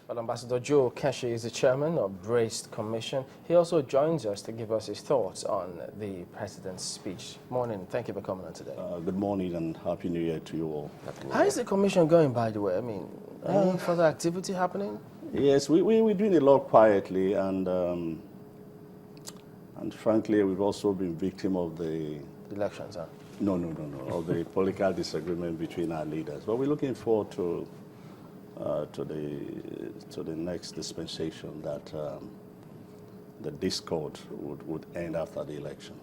Well, Ambassador Joe Keshi is the chairman of Braced Commission. He also joins us to give us his thoughts on the president's speech. Morning. Thank you for coming on today. Good morning and Happy New Year to you all. How is the commission going, by the way? I mean, any further activity happening? Yes, we're doing a lot quietly, and frankly, we've also been victim of the Elections, huh? No, of the political disagreement between our leaders. But we're looking forward to the next dispensation that the discord would end after the election.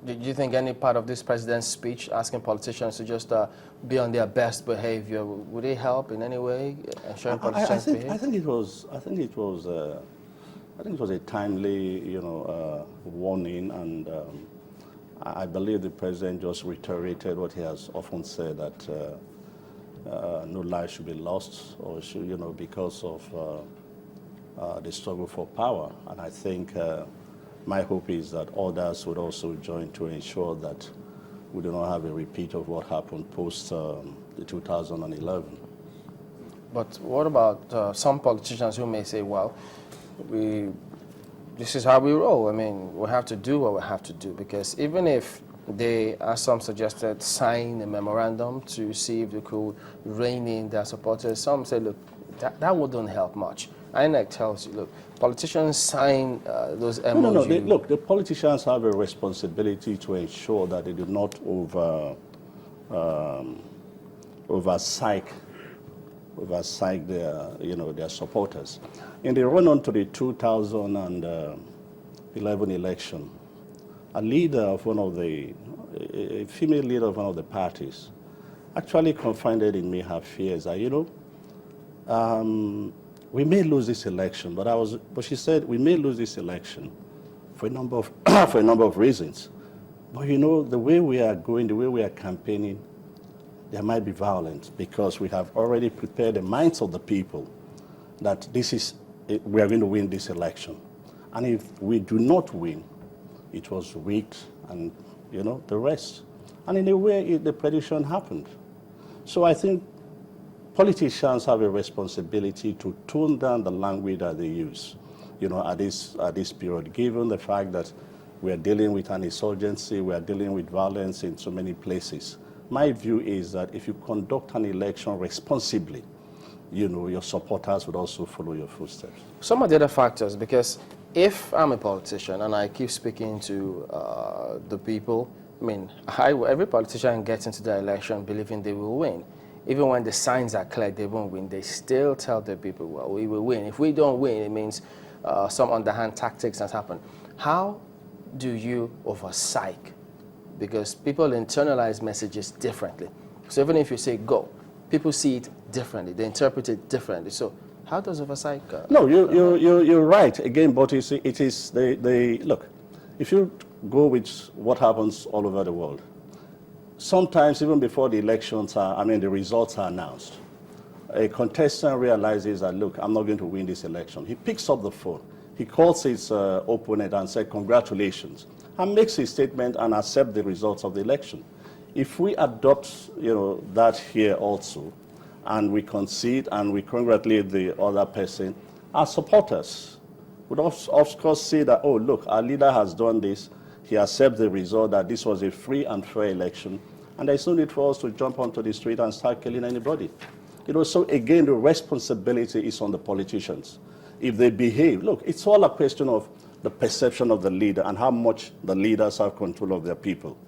Do you think any part of this president's speech asking politicians to just be on their best behavior, would it help in any way ensuring politicians behave? I think it was a timely, warning, and I believe the president just reiterated what he has often said, that no life should be lost, or should, because of the struggle for power. And I think my hope is that others would also join to ensure that we do not have a repeat of what happened post the 2011. But what about some politicians who may say, well, this is how we roll. I mean, we have to do what we have to do, because even if they, as some suggested, sign a memorandum to see if they could rein in their supporters, some say, look, that wouldn't help much. INEC tells you, look, politicians sign those MOUs. No. Look, the politicians have a responsibility to ensure that they do not over-psych their supporters. In the run-on to the 2011 election, a female leader of one of the parties actually confided in me her fears that, we may lose this election, but she said we may lose this election for a number of reasons. But the way we are going, the way we are campaigning, there might be violence, because we have already prepared the minds of the people that we are going to win this election. And if we do not win, it was rigged, and the rest. And in a way, the prediction happened. So I think politicians have a responsibility to tone down the language that they use, at this period, given the fact that we are dealing with an insurgency, we are dealing with violence in so many places. My view is that if you conduct an election responsibly, your supporters would also follow your footsteps. Some of the other factors, because if I'm a politician and I keep speaking to the people, I mean, every politician gets into the election believing they will win. Even when the signs are clear they won't win, they still tell the people, well, we will win. If we don't win, it means some underhand tactics has happened. How do you over-psych? Because people internalize messages differently. So even if you say go, people see it differently. They interpret it differently. So how does over-psych? No, you're right. Again, but it is look, if you go with what happens all over the world, sometimes even before the the results are announced, a contestant realizes that, look, I'm not going to win this election. He picks up the phone. He calls his opponent and says, congratulations, and makes his statement and accepts the results of the election. If we adopt, that here also, and we concede and we congratulate the other person, our supporters would of course say that, oh, look, our leader has done this. He accepts the result that this was a free and fair election, and there's no need for us to jump onto the street and start killing anybody. So again, the responsibility is on the politicians. If they behave, look, it's all a question of the perception of the leader and how much the leaders have control of their people.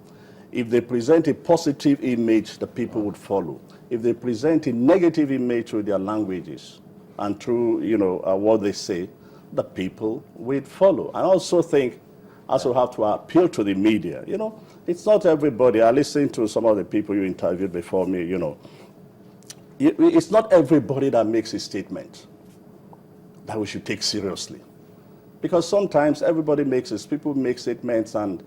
If they present a positive image, the people would follow. If they present a negative image through their languages and through, what they say, the people will follow. I also think also have to appeal to the media. It's not everybody. I listened to some of the people you interviewed before me, It's not everybody that makes a statement that we should take seriously. Because sometimes everybody people make statements, and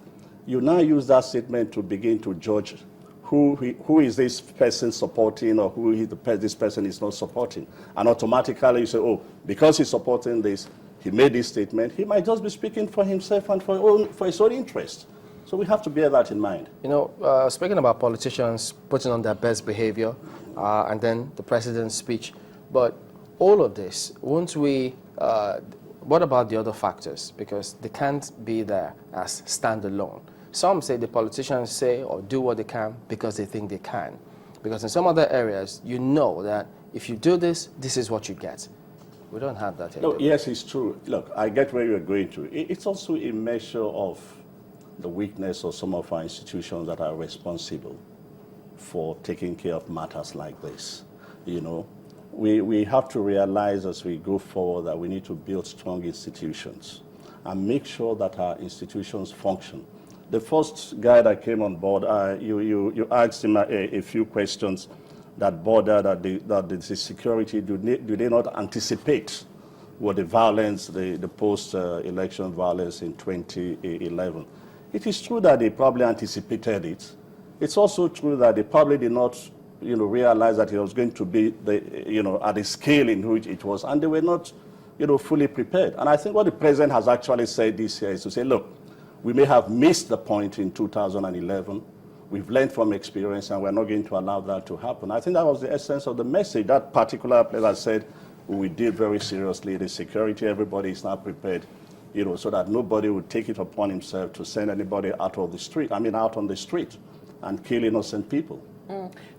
you now use that statement to begin to judge who is this person supporting, or this person is not supporting. And automatically you say, oh, because he's supporting this, he made this statement, he might just be speaking for himself and for his own interest. So we have to bear that in mind. You know, speaking about politicians putting on their best behavior and then the president's speech, but all of this, won't we, what about the other factors? Because they can't be there as standalone. Some say the politicians say or do what they can because they think they can. Because in some other areas, you know that if you do this, this is what you get. We don't have that here. No, yes, it's true. Look, I get where you're going to. It's also a measure of the weakness of some of our institutions that are responsible for taking care of matters like this. You know, we have to realize as we go forward that we need to build strong institutions and make sure that our institutions function. The first guy that came on board, you asked him a few questions that border that the security, do they not anticipate what the violence, the post-election violence in 2011? It is true that they probably anticipated it. It's also true that they probably did not, realize that it was going to be at the scale in which it was, and they were not, fully prepared. And I think what the president has actually said this year is to say, look, we may have missed the point in 2011. We've learned from experience, and we're not going to allow that to happen. I think that was the essence of the message. That particular place said, we did very seriously the security. Everybody is now prepared, so that nobody would take it upon himself to send anybody out on the street and kill innocent people.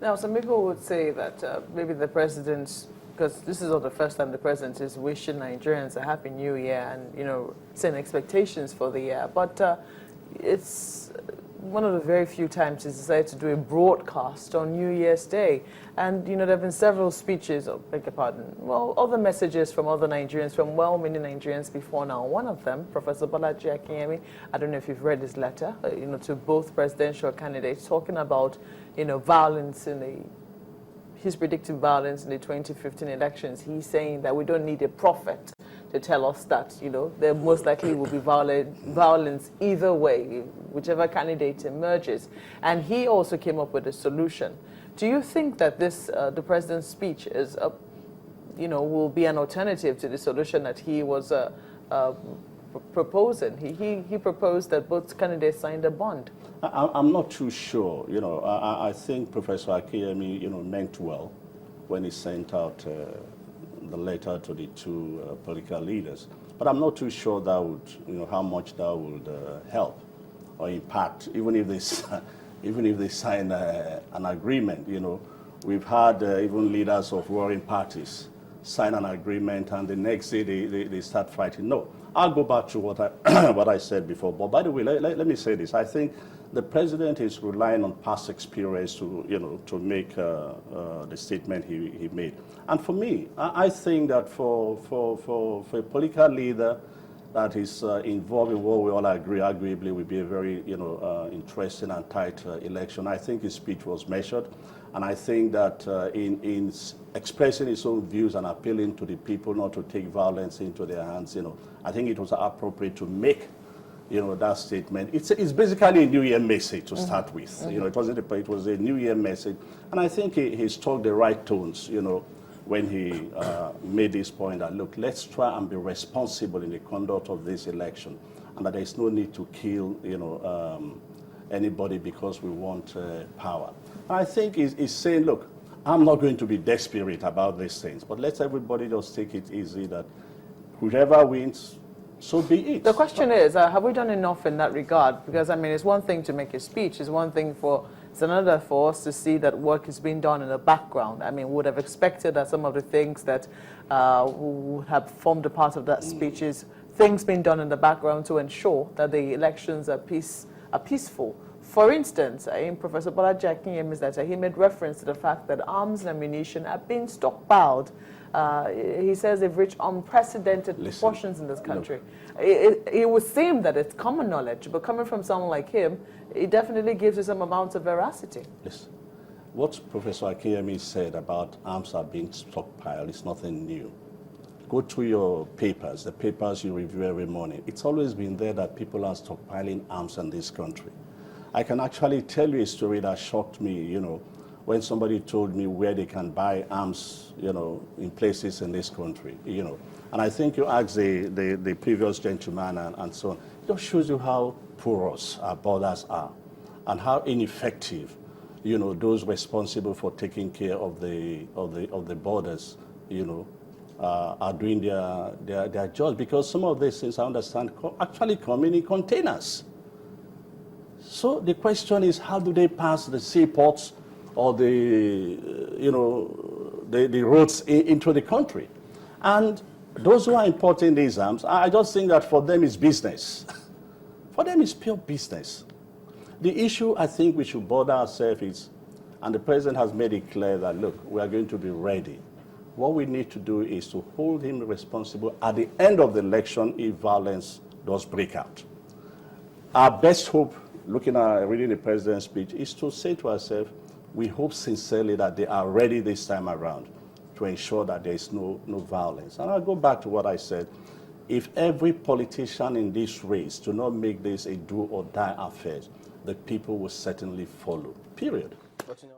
Now, some people would say that maybe the president, because this is not the first time the president is wishing Nigerians a happy new year and, setting expectations for the year. But it's one of the very few times he's decided to do a broadcast on New Year's Day. And, there have been several speeches, other messages from other Nigerians, from well-meaning Nigerians before now. One of them, Professor Bolaji Akinyemi, I don't know if you've read his letter, to both presidential candidates, talking about, violence his predictive violence in the 2015 elections. He's saying that we don't need a prophet to tell us that, there most likely will be violence either way, whichever candidate emerges. And he also came up with a solution. Do you think that this, the president's speech is, will be an alternative to the solution that he was proposing? He proposed that both candidates signed a bond. I'm not too sure. I think Professor Akinyemi, meant well when he sent out the letter to the two political leaders. But I'm not too sure that would, how much that would help or impact, even if they sign an agreement. We've had even leaders of warring parties sign an agreement, and the next day they start fighting. No, I'll go back to what I said before. But by the way, let me say this. I think the president is relying on past experience to make the statement he made. And for me, I think that for a political leader that is involved in what we all agree, arguably, would be a very interesting and tight election. I think his speech was measured, and I think that in expressing his own views and appealing to the people not to take violence into their hands, I think it was appropriate to make that statement. It's basically a New Year message to start with. It was a New Year message, and I think he struck the right tones. When he made this point that, look, let's try and be responsible in the conduct of this election, and that there's no need to kill, anybody because we want power. And I think he's saying, look, I'm not going to be desperate about these things, but let's everybody just take it easy that whoever wins, so be it. The question is, have we done enough in that regard? Because, it's one thing to make a speech, it's another for us to see that work is being done in the background. We would have expected that some of the things that would have formed a part of that speech is things being done in the background to ensure that the elections are peaceful. For instance, in Professor Bolaji Akinyemi's letter, he made reference to the fact that arms and ammunition are being stockpiled. He says they've reached unprecedented proportions in this country. It would seem that it's common knowledge, but coming from someone like him, it definitely gives you some amount of veracity. Listen, what Professor Akinyemi said about arms are being stockpiled is nothing new. Go through your papers, the papers you review every morning. It's always been there that people are stockpiling arms in this country. I can actually tell you a story that shocked me, when somebody told me where they can buy arms, in places in this country, And I think you asked the previous gentleman and so on. It just shows you how porous our borders are and how ineffective, you know, those responsible for taking care of the borders, you know, are doing their jobs. Because some of these things, I understand, actually come in containers. So the question is, how do they pass the seaports or the, you know, the roads into the country? And those who are importing these arms, I just think that for them it's business. For them it's pure business. The issue I think we should bother ourselves is, and the president has made it clear that, look, we are going to be ready. What we need to do is to hold him responsible at the end of the election if violence does break out. Our best hope, looking at reading the president's speech, is to say to ourselves, we hope sincerely that they are ready this time around to ensure that there is no violence. And I'll go back to what I said. If every politician in this race do not make this a do or die affair, the people will certainly follow, period. But, you know,